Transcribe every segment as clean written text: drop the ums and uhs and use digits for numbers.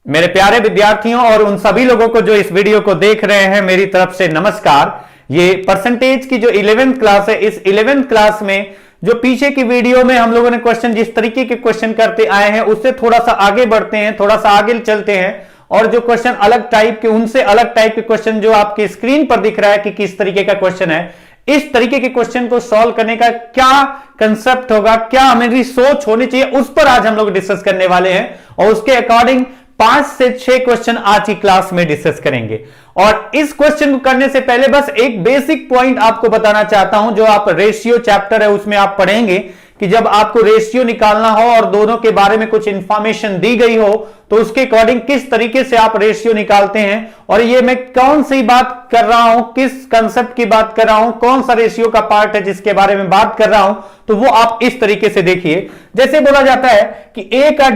मेरे प्यारे विद्यार्थियों और उन सभी लोगों को जो इस वीडियो को देख रहे हैं, मेरी तरफ से नमस्कार। ये परसेंटेज की जो 11th क्लास है, इस 11th क्लास में जो पीछे की वीडियो में हम लोगों ने क्वेश्चन जिस तरीके के क्वेश्चन करते आए हैं उससे थोड़ा सा आगे बढ़ते हैं, थोड़ा सा आगे चलते हैं और जो क्वेश्चन अलग टाइप के, उनसे अलग टाइप के क्वेश्चन जो आपकी स्क्रीन पर दिख रहा है कि किस तरीके का क्वेश्चन है, इस तरीके के क्वेश्चन को सॉल्व करने का क्या कंसेप्ट होगा, क्या हमारी सोच होनी चाहिए, उस पर आज हम लोग डिस्कस करने वाले हैं और उसके अकॉर्डिंग 5 से 6 क्वेश्चन आज की क्लास में डिस्कस करेंगे। और इस क्वेश्चन को करने से पहले बस एक बेसिक पॉइंट आपको बताना चाहता हूं, जो आप रेशियो चैप्टर है उसमें आप पढ़ेंगे कि जब आपको रेशियो निकालना हो और दोनों के बारे में कुछ इंफॉर्मेशन दी गई हो तो उसके अकॉर्डिंग किस तरीके से आप रेशियो निकालते हैं। और ये मैं कौन सी बात कर रहा हूं, किस कंसेप्ट की बात कर रहा हूं, कौन सा रेशियो का पार्ट है जिसके बारे में बात कर रहा हूं, तो वो आप इस तरीके से देखिए। जैसे बोला जाता है कि ए का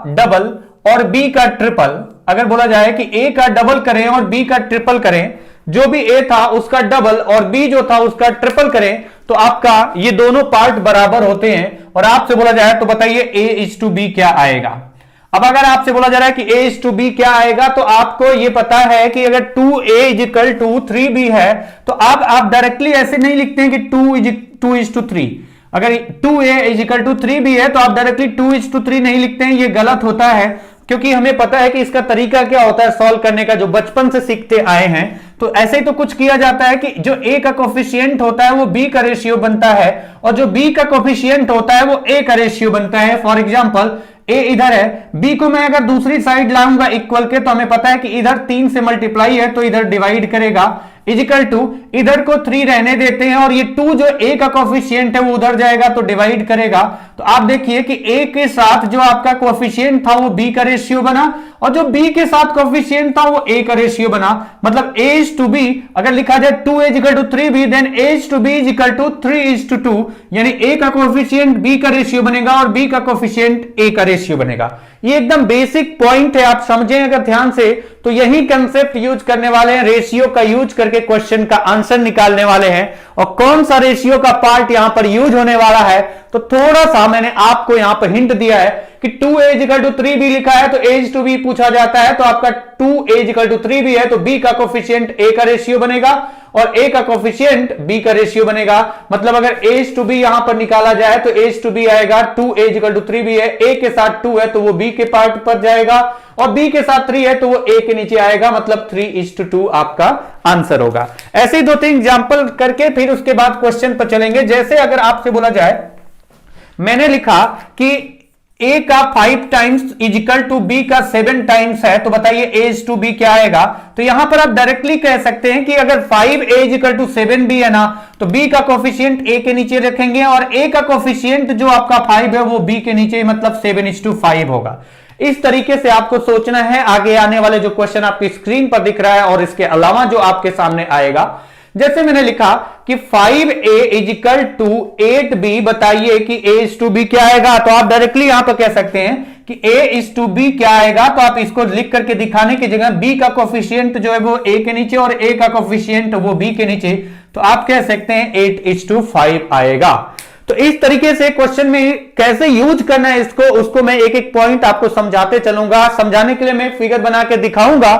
डबल और बी का ट्रिपल, अगर बोला जाए कि ए का डबल करें और बी का ट्रिपल करें, जो भी ए था उसका डबल और बी जो था उसका ट्रिपल करें, तो आपका ये दोनों पार्ट बराबर होते हैं। और आपसे बोला जाए तो बताइए A:B क्या आएगा। अब अगर आपसे बोला जा रहा है कि A:B क्या आएगा, तो आपको ये पता है कि अगर 2A = 3B है तो आप डायरेक्टली ऐसे नहीं लिखते हैं कि 2:3। अगर 2A = 3B है तो आप डायरेक्टली 2:3 नहीं लिखते हैं, ये गलत होता है, क्योंकि हमें पता है कि इसका तरीका क्या होता है सॉल्व करने का, जो बचपन से सीखते आए हैं। तो ऐसे ही तो कुछ किया जाता है कि जो ए का कोफिशिएंट होता है वो बी का रेशियो बनता है और जो बी का कोफिशिएंट होता है वो ए का रेशियो बनता है। फॉर एग्जांपल ए इधर है, बी को मैं अगर दूसरी साइड लाऊंगा इक्वल के, तो हमें पता है कि इधर 3 से मल्टीप्लाई है तो इधर डिवाइड करेगा, इजिकल टू इधर को 3 रहने देते हैं और ये 2 जो ए का कोफिशिएंट है वो उधर जाएगा तो डिवाइड करेगा। तो आप देखिए कि ए के साथ जो आपका कोफिशिएंट था वो बी का रेशियो बना और जो बी के साथ कोफिशिएंट था वो ए का रेशियो बना। मतलब A:B अगर लिखा जाए 2A = 3B, देन A:B = 3:2, यानी ए का कोफिशिएंट बी का रेशियो बनेगा और बी का कोफिशिएंट ए का रेशियो बनेगा। ये एकदम बेसिक पॉइंट है, आप समझें अगर ध्यान से तो यही कंसेप्ट यूज करने वाले हैं, रेशियो का यूज करके क्वेश्चन का आंसर निकालने वाले हैं। और कौन सा रेशियो का पार्ट यहां पर यूज होने वाला है, तो थोड़ा सा मैंने आपको यहां पर हिंट दिया है कि 2A = 3B लिखा है तो A:B पूछा जाता है, तो आपका 2A = 3B है तो B का कोफिशिएंट A का रेशियो बनेगा और A का कोफिशिएंट B का रेशियो बनेगा। मतलब अगर A:B यहां पर निकाला जाए तो A:B आएगा, 2A = 3B है, A के साथ 2 है तो वो B के पार्ट पर जाएगा और B के साथ 3 है तो वो A के नीचे आएगा, मतलब 3:2 आपका आंसर होगा। ऐसे ही 2-3 एग्जांपल करके फिर उसके बाद क्वेश्चन पर चलेंगे। जैसे अगर आपसे बोला जाए, मैंने लिखा कि A का 5 टाइम्स = B का 7 टाइम्स है, तो बताइए A:B क्या आएगा। तो यहां पर आप डायरेक्टली कह सकते हैं कि अगर 5A = 7B है ना, तो B का कोफिशिएंट A के नीचे रखेंगे और A का कोफिशिएंट जो आपका 5 है वो B के नीचे, मतलब 7:5 होगा। इस तरीके से आपको सोचना है। आगे आने वाले जो क्वेश्चन आपकी स्क्रीन पर दिख रहा है और इसके अलावा जो आपके सामने आएगा, जैसे मैंने लिखा कि 5A = 8B, बताइए कि A:B क्या आएगा। तो आप डायरेक्टली यहां पर कह सकते हैं कि A:B क्या आएगा, तो आप इसको लिख करके दिखाने की जगह B का कोफिशिएंट जो है वो A के नीचे और A का कोफिशिएंट वो B के नीचे, तो आप कह सकते हैं 8:5 आएगा। तो इस तरीके से क्वेश्चन में कैसे यूज करना है इसको, उसको मैं एक एक पॉइंट आपको समझाते चलूंगा। समझाने के लिए मैं फिगर बना के दिखाऊंगा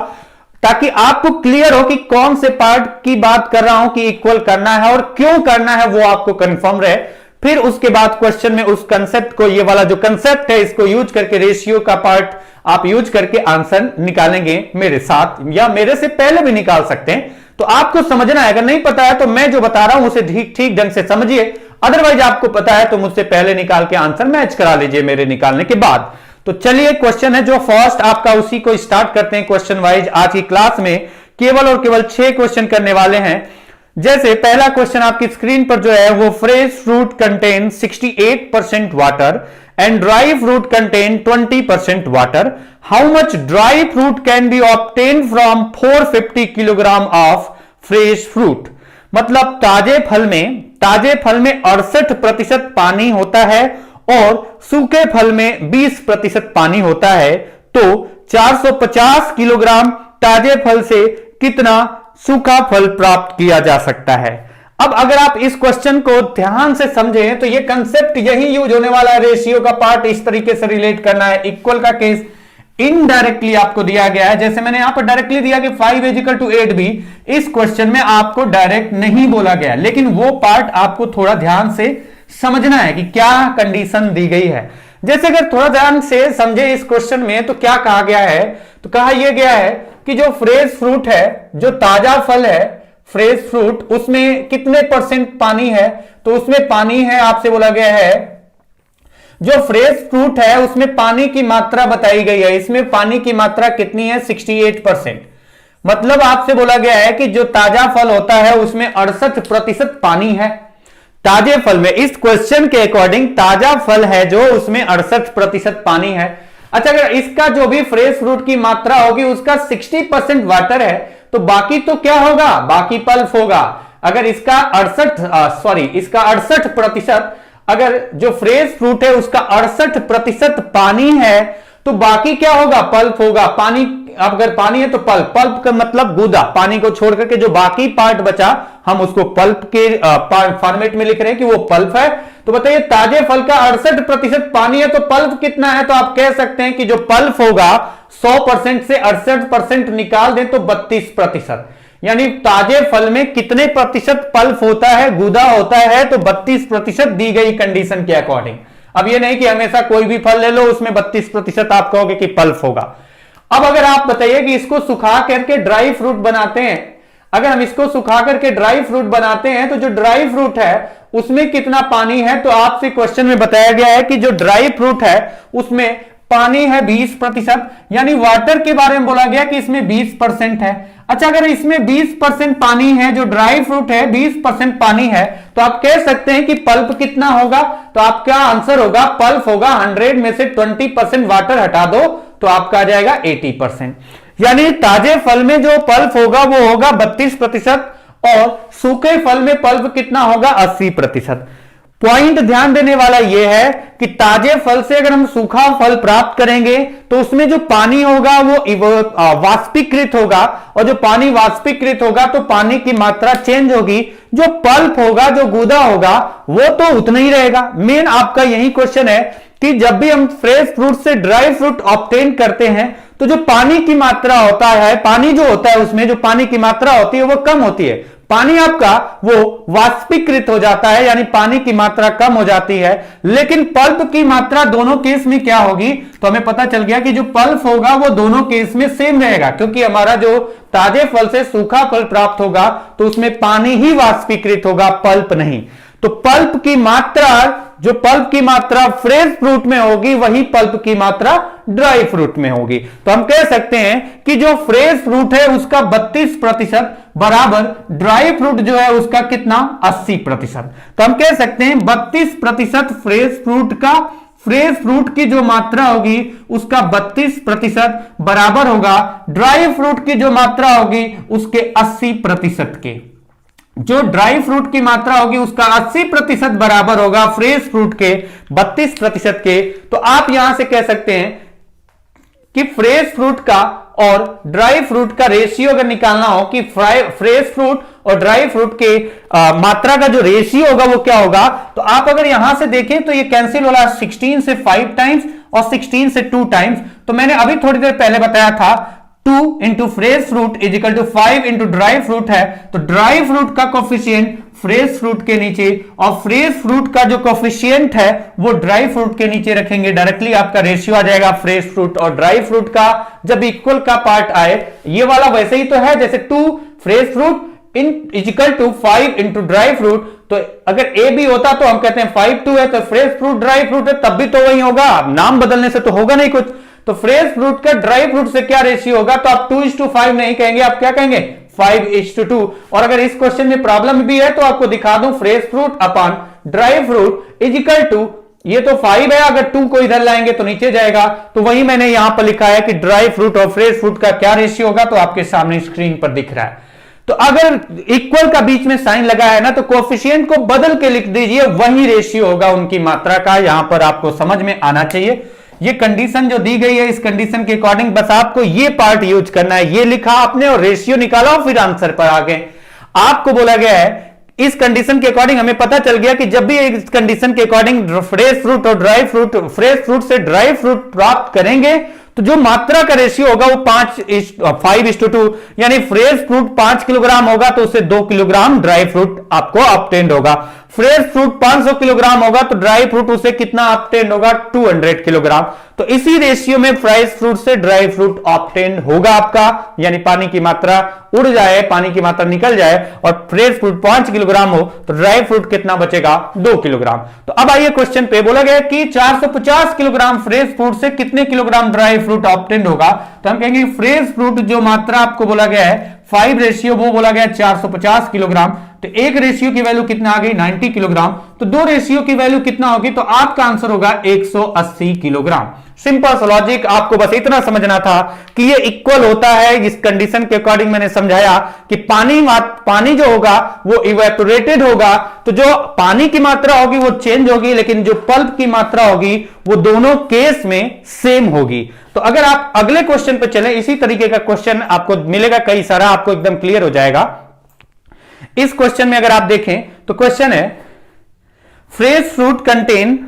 ताकि आपको क्लियर हो कि कौन से पार्ट की बात कर रहा हूं कि इक्वल करना है और क्यों करना है, वो आपको कंफर्म रहे। फिर उसके बाद क्वेश्चन में उस कंसेप्ट को, ये वाला जो कंसेप्ट है इसको यूज करके, रेशियो का पार्ट आप यूज करके आंसर निकालेंगे मेरे साथ, या मेरे से पहले भी निकाल सकते हैं। तो आपको समझना है, अगर नहीं पता है तो मैं जो बता रहा हूं उसे ठीक ढंग से समझिए, अदरवाइज आपको पता है तो मुझसे पहले निकाल के आंसर मैच करा लीजिए मेरे निकालने के बाद। तो चलिए क्वेश्चन है जो फर्स्ट आपका, उसी को स्टार्ट करते हैं क्वेश्चन वाइज। आज की क्लास में केवल और केवल 6 क्वेश्चन करने वाले हैं। जैसे पहला क्वेश्चन आपकी स्क्रीन पर जो है वो, fresh fruit contain 68% water and dry fruit contain 20% water, how much dry fruit can be obtain from 450 kilogram of fresh fruit. मतलब ताजे फल में 68% पानी होता है और सूखे फल में 20% पानी होता है, तो 450 किलोग्राम ताजे फल से कितना सूखा फल प्राप्त किया जा सकता है। अब अगर आप इस क्वेश्चन को ध्यान से समझें तो ये कंसेप्ट यही यूज होने वाला है, रेशियो का पार्ट इस तरीके से रिलेट करना है। इक्वल का केस इनडायरेक्टली आपको दिया गया है, जैसे मैंने यहां पर डायरेक्टली दिया कि 5 इक्वल टू 8 भी, इस क्वेश्चन में आपको डायरेक्ट नहीं बोला गया, लेकिन वो पार्ट आपको थोड़ा ध्यान से समझना है कि क्या कंडीशन दी गई है। जैसे अगर थोड़ा ध्यान से समझे इस क्वेश्चन में, तो क्या कहा गया है, तो कहा यह गया है कि जो फ्रेश फ्रूट है, जो ताजा फल है, फ्रेश फ्रूट, उसमें कितने % पानी है, तो उसमें पानी है, आपसे बोला गया है जो फ्रेश फ्रूट है उसमें पानी की मात्रा बताई गई है, इसमें पानी की मात्रा कितनी है, 68%। मतलब आपसे बोला गया है कि जो ताजा फल होता है उसमें 68% पानी है। ताजे फल में, इस क्वेश्चन के अकॉर्डिंग ताजा फल है जो, उसमें 68% पानी है। अच्छा, अगर इसका जो भी फ्रेश फ्रूट की मात्रा होगी उसका 60% वाटर है, तो बाकी तो क्या होगा, बाकी पल्प होगा। अगर इसका 68%, अगर जो फ्रेश फ्रूट है उसका 68% पानी है, तो बाकी क्या होगा, पल्प होगा। पानी, अगर पानी है तो पल्प, पल्प का मतलब गूदा, पानी को छोड़ करके जो बाकी पार्ट बचा हम उसको पल्प के फॉर्मेट में लिख रहे हैं कि वो पल्प है। तो बताइए ताजे फल का 68% पानी है, तो पल्प कितना है, तो आप कह सकते हैं कि जो पल्प होगा 100% से 68% निकाल दें तो 32%, यानी ताजे फल में कितने प्रतिशत पल्प होता है, गूदा होता है, तो 32% दी गई कंडीशन के अकॉर्डिंग। अब ये नहीं कि हमेशा कोई भी फल ले लो उसमें 32% आप कहोगे कि पल्प होगा। अब अगर आप बताइए कि इसको सुखा करके ड्राई फ्रूट बनाते हैं, अगर हम इसको सुखा करके ड्राई फ्रूट बनाते हैं तो जो ड्राई फ्रूट है उसमें कितना पानी है, तो आपसे क्वेश्चन में बताया गया है कि जो ड्राई फ्रूट है उसमें पानी है 20%, यानी वाटर के बारे में बोला गया कि इसमें 20% है। अच्छा, अगर इसमें 20% पानी है, जो ड्राई फ्रूट है 20% पानी है, तो आप कह सकते हैं कि पल्प कितना होगा, तो आपका आंसर होगा पल्प होगा 100 में से 20% वाटर हटा दो तो आपका आ जाएगा 80%। यानी ताजे फल में जो पल्प होगा वो होगा 32% और सूखे फल में पल्प कितना होगा, 80%। पॉइंट ध्यान देने वाला यह है कि ताजे फल से अगर हम सूखा फल प्राप्त करेंगे तो उसमें जो पानी होगा वो वाष्पीकृत होगा, और जो पानी वाष्पीकृत होगा तो पानी की मात्रा चेंज होगी। जो पल्प होगा, जो गूदा होगा, वो तो उतना ही रहेगा। मेन आपका यही क्वेश्चन है कि जब भी हम फ्रेश फ्रूट से ड्राई फ्रूट ऑब्टेन करते हैं तो जो पानी की मात्रा होता है, पानी जो होता है उसमें जो पानी की मात्रा होती है वो कम होती है, पानी आपका वो वाष्पीकृत हो जाता है, यानी पानी की मात्रा कम हो जाती है। लेकिन पल्प की मात्रा दोनों केस में क्या होगी, तो हमें पता चल गया कि जो पल्प होगा वो दोनों केस में सेम रहेगा, क्योंकि हमारा जो ताजे फल से सूखा फल प्राप्त होगा तो उसमें पानी ही वाष्पीकृत होगा, पल्प नहीं। तो पल्प की मात्रा, जो पल्प की मात्रा फ्रेश फ्रूट में होगी वही पल्प की मात्रा ड्राई फ्रूट में होगी। तो हम कह सकते हैं कि जो फ्रेश फ्रूट है उसका 32% बराबर ड्राई फ्रूट जो है उसका कितना, 80%। तो हम कह सकते हैं 32% फ्रेश फ्रूट का, फ्रेश फ्रूट की जो मात्रा होगी उसका 32% बराबर होगा ड्राई फ्रूट की जो मात्रा होगी उसके 80% के। जो ड्राई फ्रूट की मात्रा होगी उसका 80% बराबर होगा फ्रेश फ्रूट के 32% के। तो आप यहां से कह सकते हैं कि फ्रेश फ्रूट का और ड्राई फ्रूट का रेशियो अगर निकालना हो कि फ्रेश फ्रूट और ड्राई फ्रूट के मात्रा का जो रेशियो होगा वो क्या होगा, तो आप अगर यहां से देखें तो ये कैंसिल हो रहा है 16 से 5 टाइम्स और 16 से 2 टाइम्स। तो मैंने अभी थोड़ी देर पहले बताया था 2 into fresh fruit is equal to 5 into dry fruit है, तो ड्राई फ्रूट का कोफिशिएंट फ्रेश फ्रूट के नीचे और फ्रेश फ्रूट का जो कोफिशिएंट है वो ड्राई फ्रूट के नीचे रखेंगे, डायरेक्टली आपका रेशियो आ जाएगा फ्रेश फ्रूट और ड्राई फ्रूट का। जब इक्वल का पार्ट आए, ये वाला वैसे ही तो है जैसे 2 fresh fruit in equal to 5 into dry fruit, तो अगर ए भी होता तो हम कहते हैं 5 2 है तो फ्रेश फ्रूट ड्राई फ्रूट है, तब भी तो वही होगा, नाम बदलने से तो होगा नहीं कुछ। तो फ्रेश फ्रूट का ड्राई फ्रूट से क्या रेशियो होगा, तो आप 2:5 नहीं कहेंगे, आप क्या कहेंगे 5:2। और अगर इस क्वेश्चन में प्रॉब्लम भी है तो आपको दिखा दूं fresh fruit upon dry fruit is equal to, ये तो 5 है, अगर 2 को इधर लाएंगे तो नीचे जाएगा, तो वही मैंने यहां पर लिखा है कि ड्राई फ्रूट और फ्रेश फ्रूट का क्या रेशियो होगा, तो आपके सामने स्क्रीन पर दिख रहा है। तो अगर इक्वल का बीच में साइन लगा है ना तो कोएफिशिएंट को बदल के लिख दीजिए, वही रेशियो होगा उनकी मात्रा का, यहां पर आपको समझ में आना चाहिए। ये कंडीशन जो दी गई है इस कंडीशन के अकॉर्डिंग बस आपको ये पार्ट यूज करना है, ये लिखा आपने और रेशियो निकाला और फिर आंसर पर आ गए। आपको बोला गया है इस कंडीशन के अकॉर्डिंग हमें पता चल गया कि जब भी इस कंडीशन के अकॉर्डिंग फ्रेश फ्रूट और ड्राई फ्रूट, फ्रेश फ्रूट से ड्राई फ्रूट प्राप्त करेंगे तो जो मात्रा का रेशियो होगा वो 5:2, यानी फ्रेश फ्रूट 5 किलोग्राम होगा तो उससे 2 किलोग्राम ड्राई फ्रूट आपको ऑब्टेन्ड होगा। फ्रेश फ्रूट 500 किलोग्राम होगा तो ड्राई फ्रूट उसे कितना ऑब्टेन्ड होगा, 200 किलोग्राम। तो इसी रेशियो में फ्रेश फ्रूट से ड्राई फ्रूट ऑब्टेन्ड होगा आपका, यानी पानी की मात्रा उड़ जाए, पानी की मात्रा निकल जाए और फ्रेश फ्रूट 5 किलोग्राम हो तो ड्राई फ्रूट कितना बचेगा, 2 किलोग्राम। तो अब आइए क्वेश्चन पे, बोला गया कि 450 किलोग्राम फ्रेश फ्रूट से कितने किलोग्राम ड्राई फ्रूट ऑब्टेन्ड होगा। तो हम कहेंगे फ्रेश फ्रूट जो मात्रा आपको बोला गया है 5 रेशियो, वो बोला गया 450 किलोग्राम। तो एक रेशियो की वैल्यू कितना आ गई, 90 किलोग्राम। तो दो रेशियो की वैल्यू कितना होगी, तो आपका आंसर होगा 180 किलोग्राम। सिंपल सा लॉजिक, आपको बस इतना समझना था कि ये इक्वल होता है। इस कंडीशन के अकॉर्डिंग मैंने समझाया कि पानी जो होगा वो इवेपोरेटेड होगा, तो जो पानी की मात्रा होगी वो चेंज होगी, लेकिन जो पल्प की मात्रा होगी वो दोनों केस में सेम होगी। तो अगर आप अगले क्वेश्चन पे चलें, इसी तरीके का क्वेश्चन आपको मिलेगा कई सारा, आपको एकदम क्लियर हो जाएगा। इस क्वेश्चन में अगर आप देखें तो क्वेश्चन है, fresh fruit contain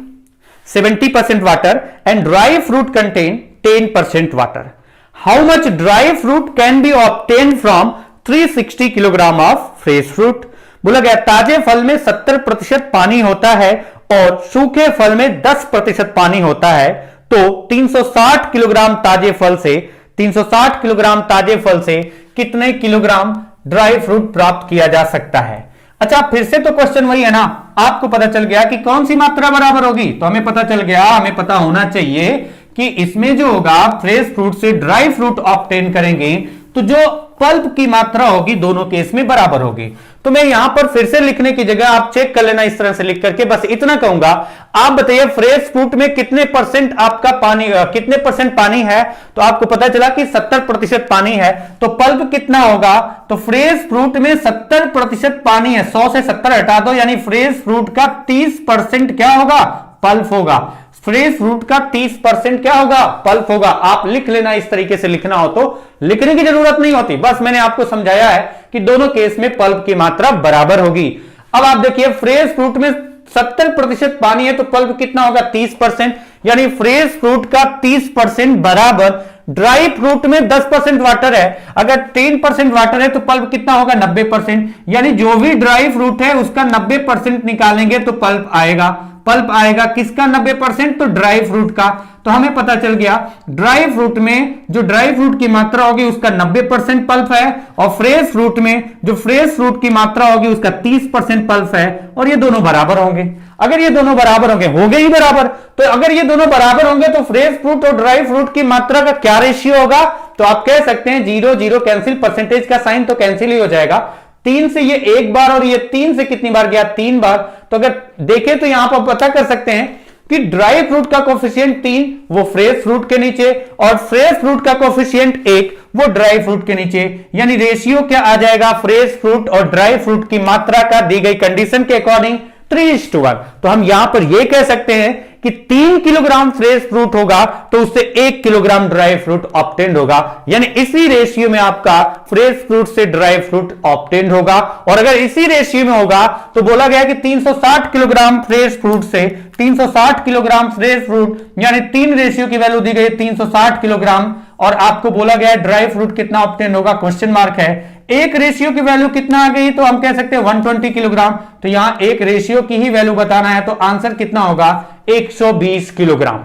70% water and dry fruit contain 10% water. How much dry fruit can be obtain from 360 kilogram of fresh fruit. बोला गया ताजे फल में 70% पानी होता है और सूखे फल में 10% पानी होता है, तो 360 किलोग्राम ताजे फल से 360 किलोग्राम ताजे फल से कितने किलोग्राम ड्राई फ्रूट प्राप्त किया जा सकता है। अच्छा, फिर से तो क्वेश्चन वही है ना, आपको पता चल गया कि कौन सी मात्रा बराबर होगी। तो हमें पता चल गया, हमें पता होना चाहिए कि इसमें जो होगा फ्रेश फ्रूट से ड्राई फ्रूट ऑब्टेन करेंगे तो जो पल्प की मात्रा होगी दोनों केस में बराबर होगी। तो मैं यहां पर फिर से लिखने की जगह आप चेक कर लेना इस तरह से लिख करके, बस इतना कहूंगा। आप बताइए फ्रेश फ्रूट में कितने परसेंट आपका पानी, कितने परसेंट पानी है। तो आपको पता चला कि 70% पानी है, तो पल्प कितना होगा, तो फ्रेश फ्रूट में 70% पानी है, 100 से 70 हटा दो, यानी फ्रेश फ्रूट का 30% क्या होगा, पल्प होगा। फ्रेश फ्रूट का 30% क्या होगा, पल्प होगा। आप लिख लेना, इस तरीके से लिखना हो तो लिखने की जरूरत नहीं होती, बस मैंने आपको समझाया है कि दोनों केस में पल्प की मात्रा बराबर होगी। अब आप देखिए फ्रेश फ्रूट में 70% पानी है तो पल्प कितना होगा, 30%, यानी फ्रेश फ्रूट का 30% बराबर ड्राई फ्रूट में 10% वाटर है। अगर 10% वाटर है तो पल्प कितना होगा, 90%, यानी जो भी ड्राई फ्रूट है उसका 90% निकालेंगे तो पल्प आएगा। पल्प आएगा किसका, 90%, तो ड्राई फ्रूट का। तो हमें पता चल गया ड्राई फ्रूट में जो ड्राई फ्रूट की मात्रा होगी उसका 90% पल्प है, और फ्रेश फ्रूट में जो फ्रेश फ्रूट की मात्रा होगी उसका 30% पल्प है, और ये दोनों बराबर होंगे। अगर ये दोनों बराबर होंगे ही बराबर, तो अगर ये दोनों बराबर होंगे तो फ्रेश फ्रूट और ड्राई फ्रूट की मात्रा का क्या रेशियो होगा, तो आप कह सकते हैं 0 0 कैंसिल, परसेंटेज का साइन तो कैंसिल ही हो जाएगा। 3 से ये एक बार और ये 3 से कितनी बार गया, 3 बार। तो अगर देखें तो यहां पर पता कर सकते हैं कि ड्राई फ्रूट का कोफिशिएंट 3 वो फ्रेश फ्रूट के नीचे, और फ्रेश फ्रूट का कोफिशिएंट 1 वो ड्राई फ्रूट के नीचे, यानी रेशियो क्या आ जाएगा, फ्रेश फ्रूट और ड्राई फ्रूट की मात्रा का दी गई कंडीशन के अकॉर्डिंग 3:1। तो हम यहां पर यह कह सकते हैं कि 3 किलोग्राम फ्रेश फ्रूट होगा तो उससे 1 किलोग्राम ड्राई फ्रूट ऑब्टेन्ड होगा, यानी इसी रेशियो में आपका फ्रेश फ्रूट से ड्राई फ्रूट ऑब्टेन्ड होगा। और अगर इसी रेशियो में होगा तो बोला गया कि 360 किलोग्राम फ्रेश फ्रूट से 360 किलोग्राम फ्रेश फ्रूट, यानी 3 रेशियो की वैल्यू दी गई 360 किलोग्राम, और आपको बोला गया ड्राई फ्रूट कितना ऑब्टेन होगा, क्वेश्चन मार्क है। एक रेशियो की वैल्यू कितना आ गई, तो हम कह सकते हैं 120 किलोग्राम। तो यहां एक रेशियो की ही वैल्यू बताना है, तो आंसर कितना होगा, 120 किलोग्राम।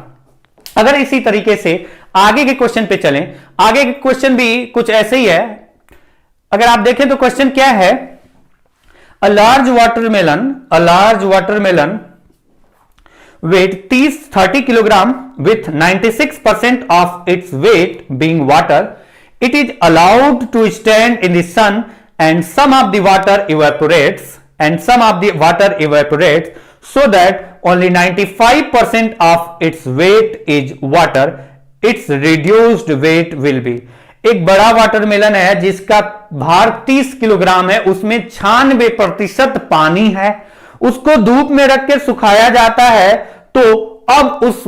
अगर इसी तरीके से आगे के क्वेश्चन पे चलें, आगे के क्वेश्चन भी कुछ ऐसे ही है। अगर आप देखें तो क्वेश्चन क्या है, a large watermelon weight 30 kilogram with 96% of its weight being water, it is allowed to stand in the sun and some of the water evaporates so that only 95% of its weight is water. Its reduced weight will be। एक बड़ा watermelon है जिसका भार 30 kilogram है, उसमें 96% पानी है, उसको धूप में रख के सुखाया जाता है, तो अब उस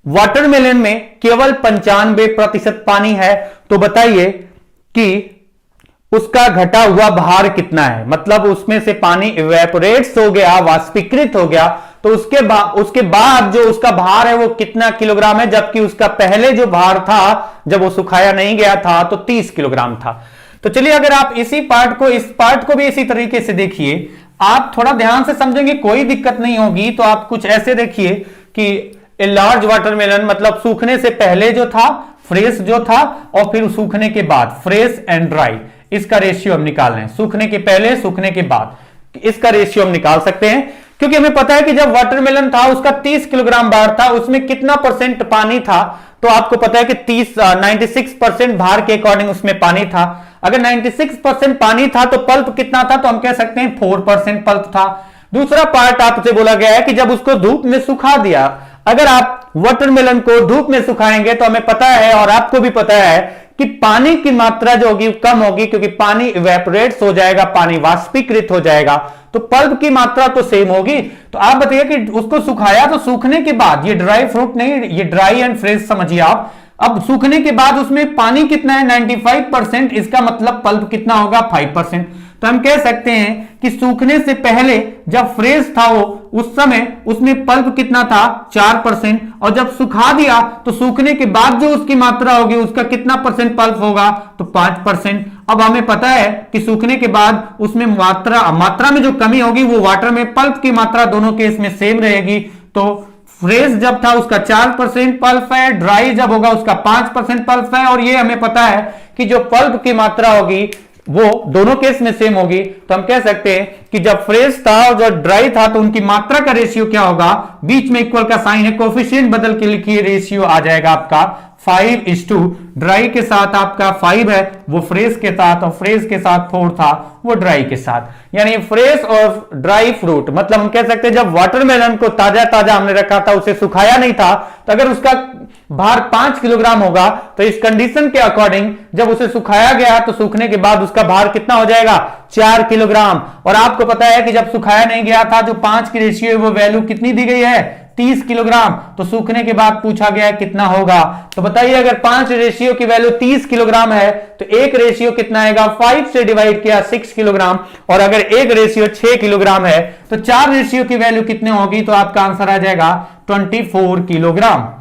वाटरमेलन में केवल 95% पानी है। तो बताइए कि उसका घटा हुआ भार कितना है, मतलब उसमें से पानी इवेपोरेट्स हो गया, वाष्पीकृत हो गया, तो उसके बाद जो उसका भार है वो कितना किलोग्राम है, जबकि उसका पहले जो भार था जब वो सुखाया नहीं गया था तो 30 किलोग्राम था। तो चलिए अगर आप इस पार्ट को भी इसी तरीके से देखिए, आप थोड़ा ध्यान से समझेंगे कोई दिक्कत नहीं होगी। तो आप कुछ ऐसे देखिए कि ए लार्ज वाटरमेलन मतलब सूखने से पहले जो था, फ्रेश जो था, और फिर सूखने के बाद, फ्रेश एंड ड्राई, इसका रेशियो हम निकाल रहे हैं। सूखने के पहले, सूखने के बाद, इसका रेशियो हम निकाल सकते हैं, क्योंकि हमें पता है कि जब वाटरमेलन था उसका 30 किलोग्राम भार था, उसमें कितना परसेंट पानी था। तो आपको पता है कि 96% भार के अकॉर्डिंग उसमें पानी था। अगर 96% पानी था तो पल्प कितना था, तो हम कह सकते हैं 4% पल्प था। दूसरा पार्ट आपसे बोला गया है कि जब उसको धूप में सुखा दिया, अगर आप वाटरमेलन को धूप में सुखाएंगे तो हमें पता है और आपको भी पता है कि पानी की मात्रा जो होगी कम होगी, क्योंकि पानी इवेपोरेट्स हो जाएगा, पानी वाष्पीकृत हो जाएगा, तो पल्प की मात्रा तो सेम होगी। तो आप बताइए कि उसको सुखाया तो सूखने के बाद, ये ड्राई फ्रूट नहीं, ये ड्राई एंड फ्रेश समझिए आप। अब सूखने के बाद उसमें पानी कितना है, 95%, इसका मतलब पल्प कितना होगा, 5%। तो हम कह सकते हैं कि सूखने से पहले जब फ्रेश था वो, उस समय उसमें पल्प कितना था, 4%, और जब सुखा दिया तो सूखने के बाद जो उसकी मात्रा होगी उसका कितना परसेंट पल्प होगा, तो 5%। अब हमें पता है कि सूखने के बाद उसमें मात्रा में जो कमी होगी वो वाटर में, पल्प की मात्रा दोनों केस में सेम रहेगी। तो फ्रेश जब था उसका 4% पल्प है, ड्राई जब होगा उसका 5% पल्प है, और ये हमें पता है कि जो पल्प की मात्रा होगी वो दोनों केस में सेम होगी। तो हम कह सकते हैं कि जब फ्रेश था और जब ड्राई था तो उनकी मात्रा का रेशियो क्या होगा, बीच में इक्वल का साइन है, कोफिशिएंट बदल के लिखिए, रेशियो आ जाएगा आपका 5:2। ड्राई के साथ आपका 5 है वो फ्रेश के साथ, और फ्रेश के साथ 4 था वो ड्राई के साथ। यानी फ्रेश और ड्राई फ्रूट, मतलब हम कह सकते हैं जब वाटरमेलन को ताजा ताजा हमने रखा था, उसे सुखाया नहीं था, तो अगर उसका भार 5 किलोग्राम होगा तो इस कंडीशन के अकॉर्डिंग जब उसे सुखाया गया तो सूखने के बाद उसका भार कितना हो जाएगा, 4 किलोग्राम। और आपको पता है कि जब सुखाया नहीं गया था जो 5 की रेशियो है वो वैल्यू कितनी दी गई है, 30 किलोग्राम। तो सूखने के बाद पूछा गया कितना होगा, तो बताइए अगर 5 रेशियो की वैल्यू 30 किलोग्राम है तो एक रेशियो कितना आएगा, 5 से डिवाइड किया 6 किलोग्राम, और अगर एक रेशियो 6 किलोग्राम है तो 4 रेशियो की वैल्यू कितनी होगी, तो आपका आंसर आ जाएगा 24 किलोग्राम।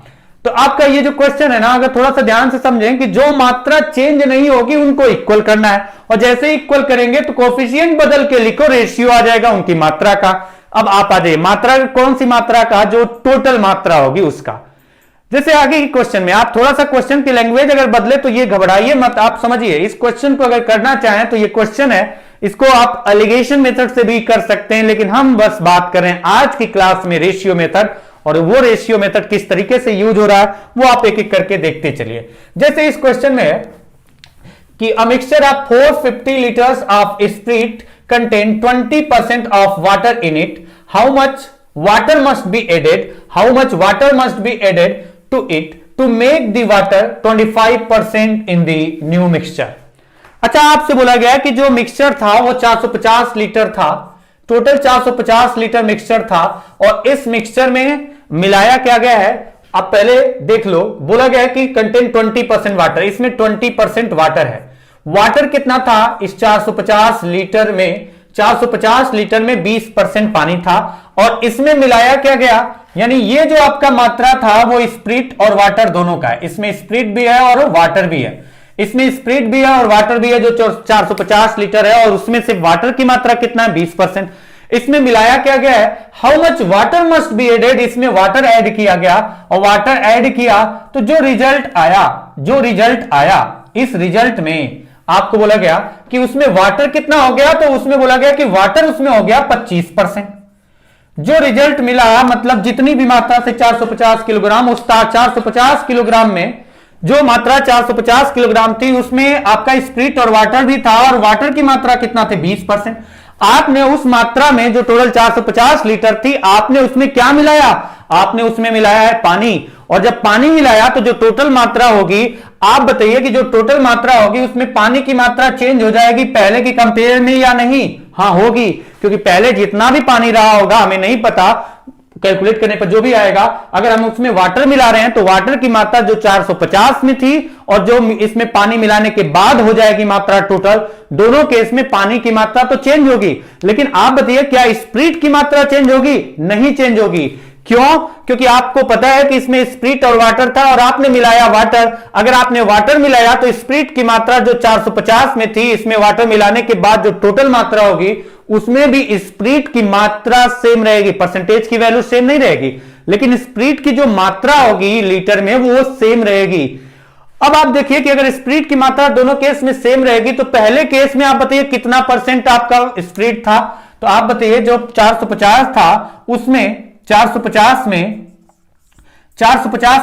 तो आपका ये जो क्वेश्चन है ना, अगर थोड़ा सा ध्यान से समझें कि जो मात्रा चेंज नहीं होगी उनको इक्वल करना है, और जैसे इक्वल करेंगे तो कोफिशिएंट बदल के लिखो, रेशियो आ जाएगा उनकी मात्रा का। अब आप आ जाइए मात्रा, कौन सी मात्रा का, जो टोटल मात्रा होगी उसका। जैसे आगे के क्वेश्चन में आप थोड़ा सा क्वेश्चन की लैंग्वेज अगर बदले तो ये घबराइए मत, आप समझिए इस क्वेश्चन को अगर करना चाहें तो ये क्वेश्चन है, इसको आप एलिगेशन मेथड से भी कर सकते हैं, लेकिन हम बस बात कर रहे हैं आज की क्लास में रेशियो मेथड, और वो रेशियो मेथड किस तरीके से यूज हो रहा है वो आप एक एक करके देखते चलिए। जैसे इस क्वेश्चन में है कि a mixture of 450 litres of spirit contain 20% of water in it, how much water must be added, how much water must be added to it to make the water 25% in the new mixture. अच्छा, आपसे बोला गया कि जो mixture था वो 450 litre था, total 450 litre mixture था, और इस मिक्सचर में मिलाया क्या गया है, आप पहले देख लो, बोला गया है कि कंटेन 20% वाटर, इसमें 20% वाटर है। वाटर कितना था इस 450 लीटर में, 450 लीटर में 20% पानी था, और इसमें मिलाया क्या गया, यानी ये जो आपका मात्रा था वो स्प्रिट और वाटर दोनों का है, इसमें स्प्रिट भी है और वाटर भी है, इसमें स्प्रिट भी है और वाटर भी है, जो 450 लीटर है, और उसमें से वाटर की मात्रा कितना है, 20%। इसमें मिलाया क्या गया है, how much water must be added, इसमें वाटर ऐड किया गया, और वाटर ऐड किया तो जो रिजल्ट आया इस रिजल्ट में आपको बोला गया कि उसमें वाटर कितना हो गया, तो उसमें बोला गया कि वाटर उसमें हो गया 25%। जो रिजल्ट मिला, मतलब जितनी भी मात्रा से 450 किलोग्राम, उस 450 किलोग्राम में जो मात्रा 450 किलोग्राम थी उसमें आपका स्प्रिट और वाटर भी था, और वाटर की मात्रा कितना थे, 20%। आपने उस मात्रा में जो टोटल 450 लीटर थी, आपने उसमें क्या मिलाया, आपने उसमें मिलाया है पानी, और जब पानी मिलाया तो जो टोटल मात्रा होगी, आप बताइए कि जो टोटल मात्रा होगी उसमें पानी की मात्रा चेंज हो जाएगी पहले की कंपेयर में या नहीं, हाँ होगी, क्योंकि पहले जितना भी पानी रहा होगा हमें नहीं पता, कैलकुलेट करने पर जो भी आएगा, अगर हम उसमें वाटर मिला रहे हैं तो वाटर की मात्रा जो 450 में थी और जो इसमें पानी मिलाने के बाद हो जाएगी मात्रा टोटल, दोनों केस में पानी की मात्रा तो चेंज होगी, लेकिन आप बताइए क्या स्प्रिट की मात्रा चेंज होगी? नहीं चेंज होगी। क्यों? क्योंकि आपको पता है कि इसमें स्प्रिट और वाटर था और आपने मिलाया वाटर। अगर आपने वाटर मिलाया तो स्प्रिट की मात्रा जो 450 में थी, इसमें वाटर मिलाने के बाद जो टोटल मात्रा होगी उसमें भी स्प्रिट की मात्रा सेम रहेगी, परसेंटेज की वैल्यू सेम नहीं रहेगी, लेकिन स्प्रिट की जो मात्रा होगी लीटर में वो सेम रहेगी। अब आप देखिए कि अगर स्प्रिट की मात्रा दोनों केस में सेम रहेगी तो पहले केस में आप बताइए कितना परसेंट आपका स्प्रिट था? तो आप बताइए जो 450 था उसमें 450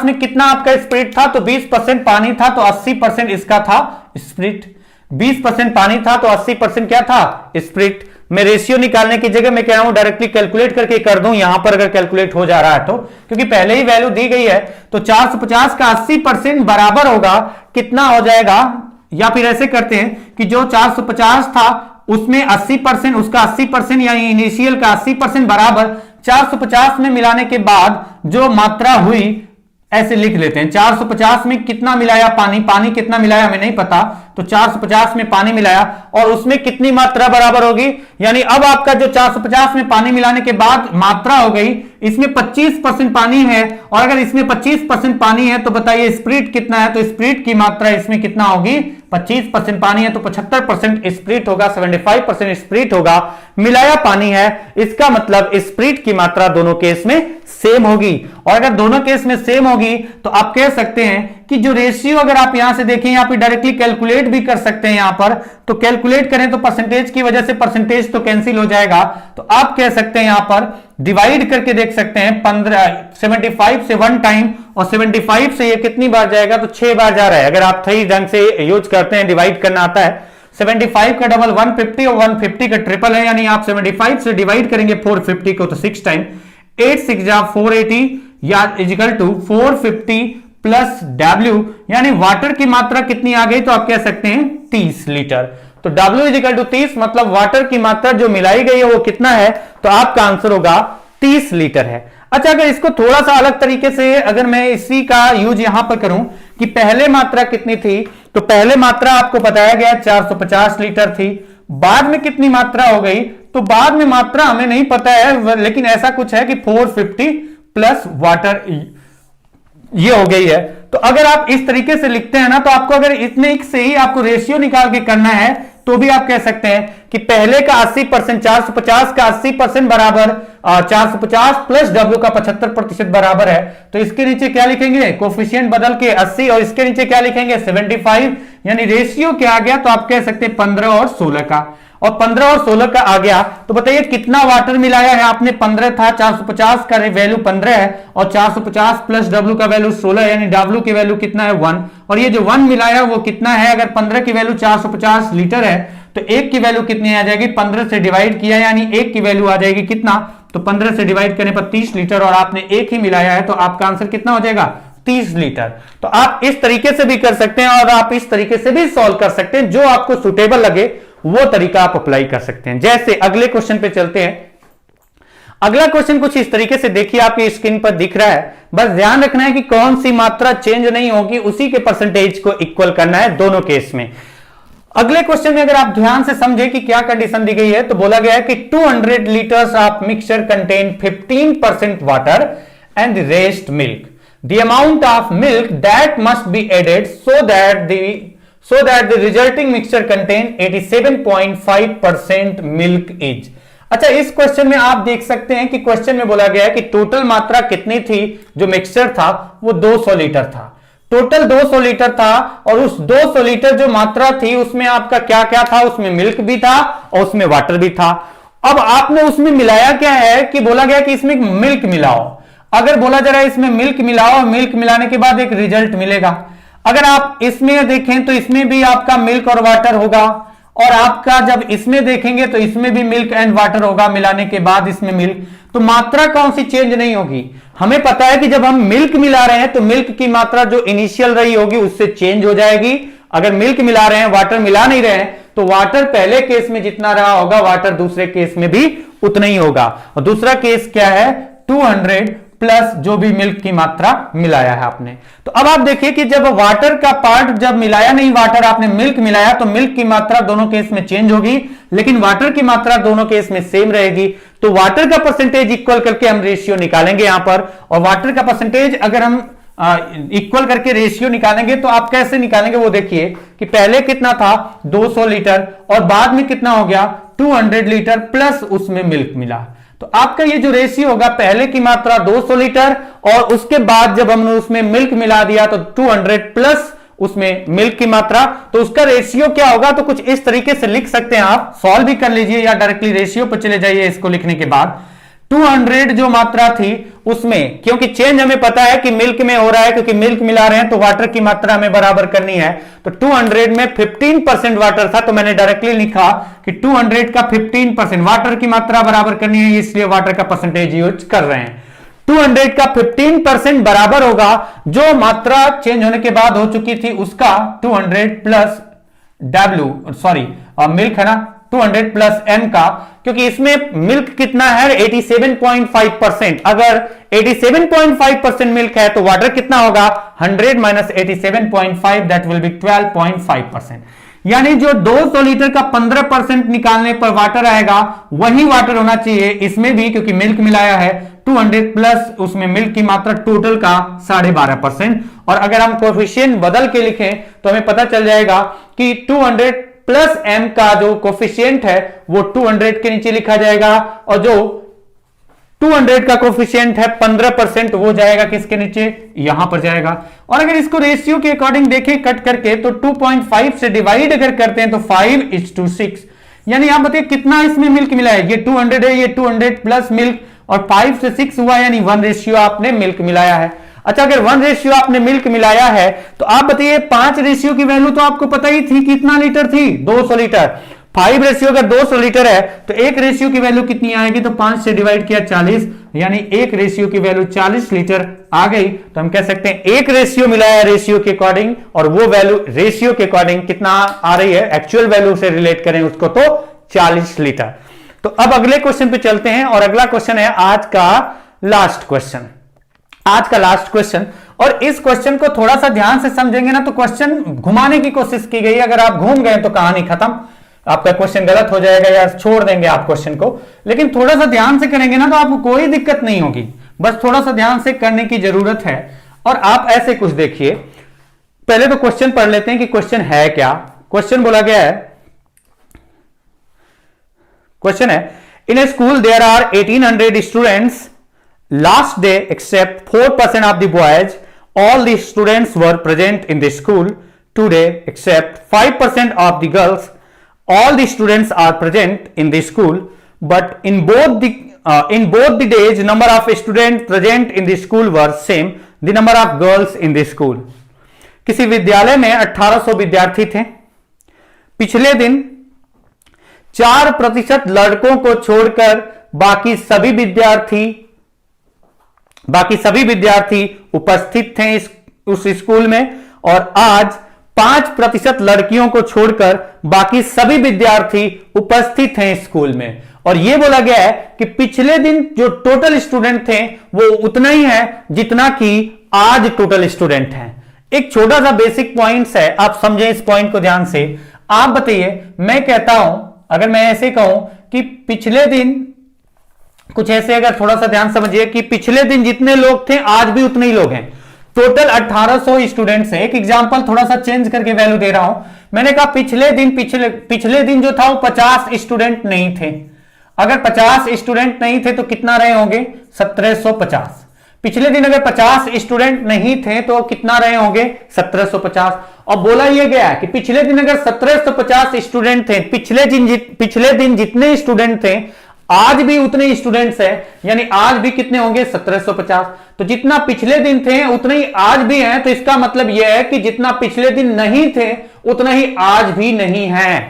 में कितना आपका स्प्रिट था? तो 20% पानी था तो 80% इसका था स्प्रिट। 20% पानी था तो 80% क्या था? स्प्रिट। मैं रेशियो निकालने की जगह मैं कह रहा हूं डायरेक्टली कैलकुलेट करके कर दूं यहां पर, अगर कैलकुलेट हो जा रहा है तो, क्योंकि पहले ही वैल्यू दी गई है। तो 450 का 80% बराबर होगा कितना हो जाएगा? या फिर ऐसे करते हैं कि जो 450 था उसमें 80%, उसका 80% यानी इनिशियल का 80% बराबर 450 में मिलाने के बाद जो मात्रा हुई, ऐसे लिख लेते हैं। 450 में कितना मिलाया पानी? पानी कितना मिलाया हमें नहीं पता, तो 450 में पानी मिलाया और उसमें कितनी मात्रा बराबर होगी? यानी अब आपका जो 450 में पानी मिलाने के बाद मात्रा हो गई, इसमें 25% पानी है और अगर इसमें 25% पानी है तो बताइए स्प्रिट कितना है? तो स्प्रिट की मात्रा इसमें कितना होगी? 25% पानी है तो 75% स्प्रिट होगा, 75% स्प्रिट होगा, मिलाया पानी है, इसका मतलब स्प्रिट की मात्रा दोनों केस में सेम होगी। और अगर दोनों केस में सेम होगी तो आप कह सकते हैं कि जो रेशियो, अगर आप यहां से देखें यहां पे डायरेक्टली कैलकुलेट भी कर सकते हैं, यहां पर तो कैलकुलेट करें तो परसेंटेज की वजह से परसेंटेज तो कैंसिल हो जाएगा, तो आप कह सकते हैं यहां पर डिवाइड करके देख सकते हैं 75 से 1 टाइम और 75 से ये कितनी बार जाएगा? तो 6 बार जा रहा है। अगर आप सही ढंग से यूज करते हैं, डिवाइड करना आता है, 75 का डबल 150 और 150 का ट्रिपल है, यानी आप 75 से डिवाइड करेंगे 450 को तो 6 टाइम, 8 6 जा 480 या इजिकल टू 450 प्लस W, यानी वाटर की मात्रा कितनी आ गई? तो आप कह सकते हैं 30 लीटर। तो W इजिकल टू 30, मतलब वाटर की मात्रा जो मिलाई गई है वो कितना है? तो आपका आंसर होगा 30 लीटर है। अच्छा, अगर इसको थोड़ा सा अलग तरीके से अगर मैं इसी का यूज यहां पर करूं कि पहले मात्रा कितनी थी, तो पहले मात्रा आपको बताया गया 450 लीटर थी, बाद में कितनी मात्रा हो गई? तो बाद में मात्रा हमें नहीं पता है, लेकिन ऐसा कुछ है कि 450 प्लस वाटर ये हो गई है। तो अगर आप इस तरीके से लिखते हैं ना, तो आपको अगर इतने से ही आपको रेशियो निकाल के करना है तो भी आप कह सकते हैं कि पहले का 80%, 450 का 80% बराबर 450 प्लस W का 75% बराबर है। तो इसके नीचे क्या लिखेंगे? कोफिशिएंट बदल के 80 और इसके नीचे क्या लिखेंगे? 75, यानी रेशियो क्या आ गया? तो आप कह सकते हैं 15 और 16 का, और 15 और 16 का आ गया। तो बताइए कितना वाटर मिलाया है आपने? 15 था, 450 का वैल्यू 15 है और 450 प्लस W का वैल्यू 16, यानी W की वैल्यू कितना है? 1, और ये जो 1 मिलाया वो कितना है? अगर 15 की वैल्यू 450 लीटर है तो 1 की वैल्यू कितनी आ जाएगी? 15 से डिवाइड किया, यानी 1 की वैल्यू आ जाएगी कितना? तो 15 से डिवाइड करने पर 30 लीटर, और आपने 1 ही मिलाया है तो आपका आंसर कितना हो जाएगा? 30 लीटर। तो आप इस तरीके से भी कर सकते हैं और आप इस तरीके से भी सॉल्व कर सकते हैं, जो आपको सुटेबल लगे वो तरीका आप अप्लाई कर सकते हैं। जैसे अगले क्वेश्चन पे चलते हैं। अगला क्वेश्चन कुछ इस तरीके से देखिए, आपकी स्क्रीन पर दिख रहा है, बस ध्यान रखना है कि कौन सी मात्रा चेंज नहीं होगी, उसी के परसेंटेज को इक्वल करना है दोनों केस में। अगले क्वेश्चन में अगर आप ध्यान से समझे कि क्या कंडीशन दी गई है, तो बोला गया है कि 200 litres of mixture contain 15% water and the rest milk. The amount of milk that must be added so that the resulting mixture contain 87.5% milk each। अच्छा, इस क्वेश्चन में आप देख सकते हैं कि क्वेश्चन में बोला गया है कि टोटल मात्रा कितनी थी? जो मिक्सचर था वो 200 लीटर था, टोटल 200 लीटर था, और उस 200 लीटर जो मात्रा थी उसमें आपका क्या क्या था? उसमें मिल्क भी था और उसमें वाटर भी था। अब आपने उसमें मिलाया क्या है कि बोला गया कि इसमें मिल्क मिलाओ। अगर बोला जा रहा है इसमें मिल्क मिलाओ, मिल्क मिलाने के बाद एक रिजल्ट मिलेगा। अगर आप इसमें देखें तो इसमें भी आपका मिल्क और वाटर होगा, और आपका जब इसमें देखेंगे तो इसमें भी मिल्क एंड वाटर होगा, मिलाने के बाद इसमें मिल्क। तो मात्रा कौन सी चेंज नहीं होगी? हमें पता है कि जब हम मिल्क मिला रहे हैं तो मिल्क की मात्रा जो इनिशियल रही होगी उससे चेंज हो जाएगी। अगर मिल्क मिला रहे हैं, वाटर मिला नहीं रहे हैं, तो वाटर पहले केस में जितना रहा होगा वाटर दूसरे केस में भी उतना ही होगा। और दूसरा केस क्या है? 200 प्लस जो भी मिल्क की मात्रा मिलाया है आपने। तो अब आप देखिए कि जब वाटर का पार्ट जब मिलाया नहीं वाटर, आपने मिल्क मिलाया, तो मिल्क की मात्रा दोनों केस में चेंज होगी, लेकिन वाटर की मात्रा दोनों केस में सेम रहेगी। तो वाटर का परसेंटेज इक्वल करके हम रेशियो निकालेंगे यहां पर, और वाटर का परसेंटेज अगर हम इक्वल करके रेशियो निकालेंगे तो आप कैसे निकालेंगे वो देखिए कि पहले कितना था 200 लीटर और बाद में कितना हो गया 200 लीटर प्लस उसमें मिल्क मिला। तो आपका ये जो रेशियो होगा, पहले की मात्रा 200 लीटर और उसके बाद जब हमने उसमें मिल्क मिला दिया तो 200 प्लस उसमें मिल्क की मात्रा, तो उसका रेशियो क्या होगा, तो कुछ इस तरीके से लिख सकते हैं। आप सॉल्व भी कर लीजिए या डायरेक्टली रेशियो पर चले जाइए इसको लिखने के बाद। 200 जो मात्रा थी उसमें, क्योंकि चेंज हमें पता है कि मिल्क में हो रहा है, क्योंकि मिल्क मिला रहे हैं तो वाटर की मात्रा हमें बराबर करनी है। तो 200 में 15% वाटर था, तो मैंने डायरेक्टली लिखा कि 200 का 15% वाटर की मात्रा बराबर करनी है, इसलिए वाटर का परसेंटेज यूज कर रहे हैं। 200 का 15% बराबर होगा जो मात्रा चेंज होने के बाद हो चुकी थी उसका 200 प्लस मिल्क है ना, 200 प्लस m का, क्योंकि इसमें मिल्क कितना है 87.5%। अगर 87.5% मिल्क है तो वाटर कितना होगा 100 माइनस 87.5, दैट विल बी 12.5%। यानी जो 200 लीटर का 15% निकालने पर वाटर आएगा वही वाटर होना चाहिए इसमें भी, क्योंकि मिल्क मिलाया है 200 प्लस उसमें मिल्क की मात्रा टोटल का 12.5%। और अगर हम कोफिशिएंट बदल के लिखें तो हमें पता चल जाएगा कि 200 प्लस m का जो कोफिशिएंट है वो 200 के नीचे लिखा जाएगा, और जो 200 का कोफिशिएंट है 15% वो जाएगा किसके नीचे, यहां पर जाएगा। और अगर इसको रेशियो के अकॉर्डिंग देखें कट करके तो 2.5 से डिवाइड अगर करते हैं तो 5:6, यानी आप बताइए कितना इसमें मिल्क मिला है, ये 200 है, ये 200 प्लस मिल्क और 5 से 6 हुआ, यानी 1 रेशियो आपने मिल्क मिलाया है। अच्छा, अगर 1 रेशियो आपने मिल्क मिलाया है तो आप बताइए 5 रेशियो की वैल्यू तो आपको पता ही थी, कितना लीटर थी 200 लीटर। 5 रेशियो अगर 200 लीटर है तो 1 रेशियो की वैल्यू कितनी आएगी, तो 5 से डिवाइड किया 40, यानी 1 रेशियो की वैल्यू 40 लीटर आ गई। तो हम कह सकते हैं 1 रेशियो मिलाया रेशियो के अकॉर्डिंग, और वो वैल्यू रेशियो के अकॉर्डिंग कितना आ रही है, एक्चुअल वैल्यू से रिलेट करें उसको तो 40 लीटर। तो अब अगले क्वेश्चन पे चलते हैं, और अगला क्वेश्चन है आज का लास्ट क्वेश्चन। आज का लास्ट क्वेश्चन, और इस क्वेश्चन को थोड़ा सा ध्यान से समझेंगे ना तो क्वेश्चन घुमाने की कोशिश की गई, अगर आप घूम गए तो कहानी खत्म, आपका क्वेश्चन गलत हो जाएगा या छोड़ देंगे आप क्वेश्चन को। लेकिन थोड़ा सा ध्यान से करेंगे ना तो आपको कोई दिक्कत नहीं होगी, बस थोड़ा सा ध्यान से करने की जरूरत है। और आप ऐसे कुछ देखिए, पहले तो क्वेश्चन पढ़ लेते हैं कि क्वेश्चन है क्या। क्वेश्चन बोला गया है, क्वेश्चन है in a school there are 1800 students last day except 4% of the boys, all the students were present in the school. Today except 5% of the girls, all the students are present in the school, but in both the days number of students present in the school were same, the number of girls in the school. किसी विद्यालय में 1800 विद्यार्थी थे। पिछले दिन 4% लड़कों को छोड़कर बाकी सभी विद्यार्थी उपस्थित थे उस स्कूल में, और आज 5% लड़कियों को छोड़कर बाकी सभी विद्यार्थी उपस्थित हैं स्कूल में। और यह बोला गया है कि पिछले दिन जो टोटल स्टूडेंट थे वो उतना ही है जितना कि आज टोटल स्टूडेंट हैं। एक छोटा सा बेसिक पॉइंट्स है, आप समझें इस पॉइंट को ध्यान से। आप बताइए, मैं कहता हूं, अगर मैं ऐसे कहूं कि पिछले दिन कुछ ऐसे, अगर थोड़ा सा ध्यान समझिए कि पिछले दिन जितने लोग थे आज भी उतने ही लोग हैं। टोटल 1800 स्टूडेंट्स हैं। एक एग्जांपल थोड़ा सा चेंज करके वैल्यू दे रहा हूं। मैंने कहा पिछले दिन जो था वो 50 स्टूडेंट नहीं थे। अगर 50 स्टूडेंट नहीं थे तो कितना रहे होंगे 1750। पिछले दिन अगर 50 स्टूडेंट नहीं थे तो कितना रहे होंगे 1750। और बोला यह गया है कि पिछले दिन अगर 1750 स्टूडेंट थे, पिछले दिन जितने स्टूडेंट थे आज भी उतने स्टूडेंट्स हैं, यानी आज भी कितने होंगे 1750। तो जितना पिछले दिन थे उतने ही आज भी हैं, तो इसका मतलब यह है कि जितना पिछले दिन नहीं थे उतना ही आज भी नहीं है।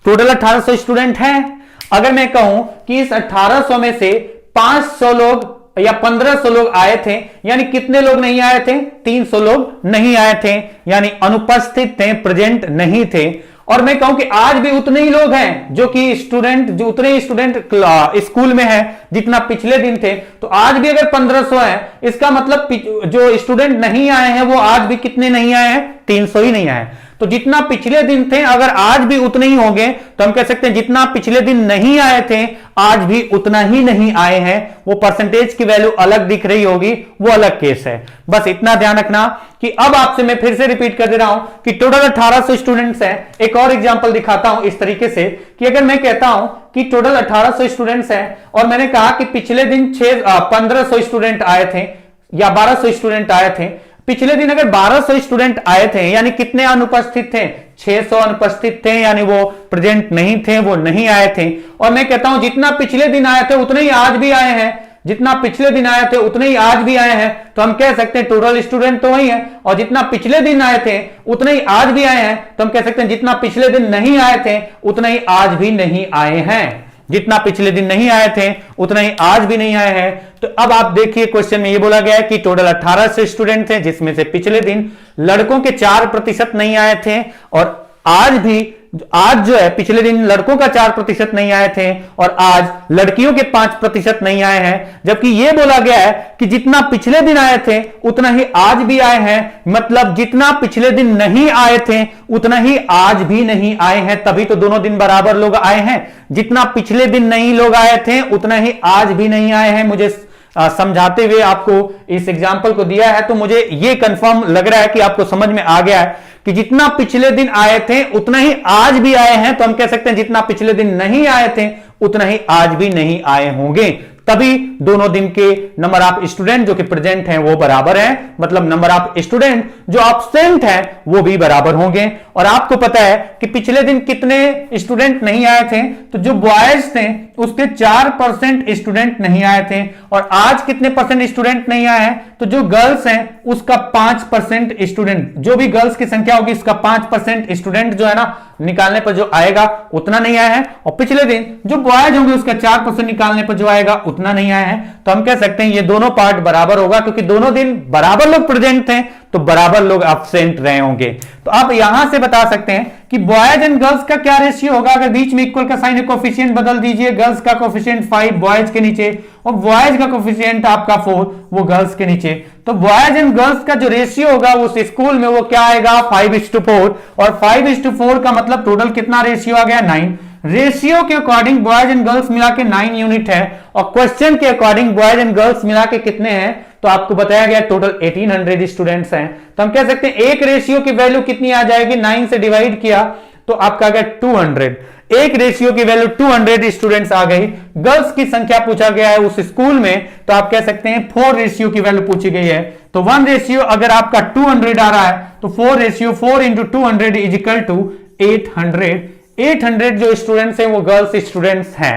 टोटल 1800 स्टूडेंट हैं। अगर मैं कहूं कि इस 1800 में से 500 लोग या 1500 लोग आए थे, यानी कितने लोग नहीं आए थे 300 लोग नहीं आए थे, यानी अनुपस्थित थे, प्रेजेंट नहीं थे। और मैं कहूं कि आज भी उतने ही लोग हैं जो उतने ही स्टूडेंट स्कूल में है जितना पिछले दिन थे, तो आज भी अगर 1500 है, इसका मतलब जो स्टूडेंट नहीं आए हैं वो आज भी कितने नहीं आए हैं, 300 ही नहीं आए। तो जितना पिछले दिन थे अगर आज भी उतने ही होंगे तो हम कह सकते हैं जितना पिछले दिन नहीं आए थे आज भी उतना ही नहीं आए हैं। वो परसेंटेज की वैल्यू अलग दिख रही होगी, वो अलग केस है। बस इतना ध्यान रखना कि अब आपसे मैं फिर से रिपीट कर दे रहा हूं कि टोटल 1800 स्टूडेंट्स हैं। एक और एग्जांपल दिखाता हूं इस तरीके से कि अगर मैं कहता हूं कि टोटल 1800 स्टूडेंट्स हैं और मैंने कहा कि पिछले दिन 1500 स्टूडेंट आए थे या 1200 स्टूडेंट आए थे, पिछले दिन अगर 1200 स्टूडेंट आए थे यानी कितने अनुपस्थित थे, 600 अनुपस्थित थे, यानी वो प्रेजेंट नहीं थे, वो नहीं आए थे। और मैं कहता हूं जितना पिछले दिन आए थे उतने ही आज भी आए हैं, जितना पिछले दिन आए थे उतने ही आज भी आए हैं। तो हम कह सकते हैं टोटल स्टूडेंट तो वही है, और जितना पिछले दिन आए थे उतने ही आज भी आए हैं। तो हम कह सकते हैं जितना पिछले दिन नहीं आए थे उतने ही आज भी नहीं आए हैं। जितना पिछले दिन नहीं आए थे उतना ही आज भी नहीं आए हैं। तो अब आप देखिए क्वेश्चन में ये बोला गया है कि टोटल 1800 स्टूडेंट थे जिसमें से पिछले दिन लड़कों के 4% नहीं आए थे और आज जो है पिछले दिन लड़कों का 4% नहीं आए थे और आज लड़कियों के 5% नहीं आए हैं। जबकि यह बोला गया है कि जितना पिछले दिन आए थे उतना ही आज भी आए हैं, मतलब जितना पिछले दिन नहीं आए थे उतना ही आज भी नहीं आए हैं। तभी तो दोनों दिन बराबर लोग आए हैं। जितना पिछले दिन नहीं लोग आए थे उतना ही आज भी नहीं आए हैं। मुझे समझाते हुए आपको इस एग्जाम्पल को दिया है तो मुझे यह कंफर्म लग रहा है कि आपको समझ में आ गया है कि जितना पिछले दिन आए थे उतना ही आज भी आए हैं। तो हम कह सकते हैं जितना पिछले दिन नहीं आए थे उतना ही आज भी नहीं आए होंगे। तभी दोनों दिन के नंबर ऑफ स्टूडेंट जो कि प्रेजेंट हैं वो बराबर हैं, मतलब नंबर ऑफ स्टूडेंट जो एब्सेंट हैं वो भी बराबर होंगे। और आपको पता है कि पिछले दिन कितने स्टूडेंट नहीं आए थे, तो जो बॉयज थे उसके 4% स्टूडेंट नहीं आए थे और आज कितने परसेंट स्टूडेंट नहीं आए हैं, तो जो गर्ल्स हैं उसका 5% स्टूडेंट, जो भी गर्ल्स की संख्या होगी इसका 5% स्टूडेंट जो है ना निकालने पर जो आएगा उतना नहीं आया है, और पिछले दिन जो बॉयज होंगे उसका 4% निकालने पर जो आएगा उतना नहीं आया है। तो हम कह सकते हैं ये दोनों पार्ट बराबर होगा, क्योंकि दोनों दिन बराबर लोग प्रेजेंट थे तो बराबर लोग एब्सेंट रहे होंगे। तो आप यहां से बता सकते हैं कि बॉयज एंड गर्ल्स का क्या रेशियो होगा। अगर बीच में इक्वल का साइन है, कोफिशिएंट बदल दीजिए, गर्ल्स का कोफिशिएंट 5 बॉयज के नीचे और बॉयज का कोफिशिएंट आपका 4 वो गर्ल्स के नीचे। तो बॉयज एंड गर्ल्स का जो रेशियो होगा उस स्कूल में वो क्या आएगा 5:4, और 5:4 का मतलब टोटल कितना रेशियो आ गया 9। रेशियो के अकॉर्डिंग बॉयज एंड गर्ल्स मिला के 9 यूनिट है और क्वेश्चन के अकॉर्डिंग बॉयज एंड गर्ल्स मिला के कितने हैं, तो आपको बताया गया टोटल 1800 स्टूडेंट्स हैं। तो हम कह सकते हैं एक रेशियो की वैल्यू कितनी आ जाएगी, 9 से डिवाइड किया तो आपका आ गया 200। एक रेशियो की वैल्यू 200 स्टूडेंट्स आ गई। गर्ल्स की संख्या पूछा गया है उस स्कूल में, तो आप कह सकते हैं 4 रेशियो की वैल्यू पूछी गई है। तो 1 रेशियो अगर आपका 200 आ रहा है तो 4 ratio 4 into 200 is equal to 800। 800 जो स्टूडेंट्स हैं वो गर्ल्स स्टूडेंट्स हैं।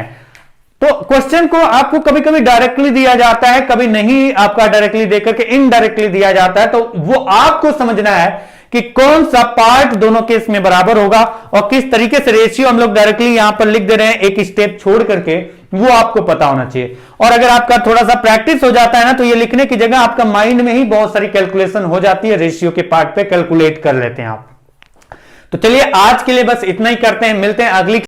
तो क्वेश्चन को आपको कभी कभी डायरेक्टली दिया जाता है, कभी नहीं आपका डायरेक्टली देकर के इनडायरेक्टली दिया जाता है। तो वो आपको समझना है कि कौन सा पार्ट दोनों केस में बराबर होगा और किस तरीके से रेशियो हम लोग डायरेक्टली यहां पर लिख दे रहे हैं एक स्टेप छोड़ करके, वो आपको पता होना चाहिए। और अगर आपका थोड़ा सा प्रैक्टिस हो जाता है ना तो ये लिखने की जगह आपका माइंड में ही बहुत सारी कैलकुलेशन हो जाती है, रेशियो के पार्ट पे कैलकुलेट कर लेते हैं आप। तो चलिए आज के लिए बस इतना ही करते हैं, मिलते हैं अगली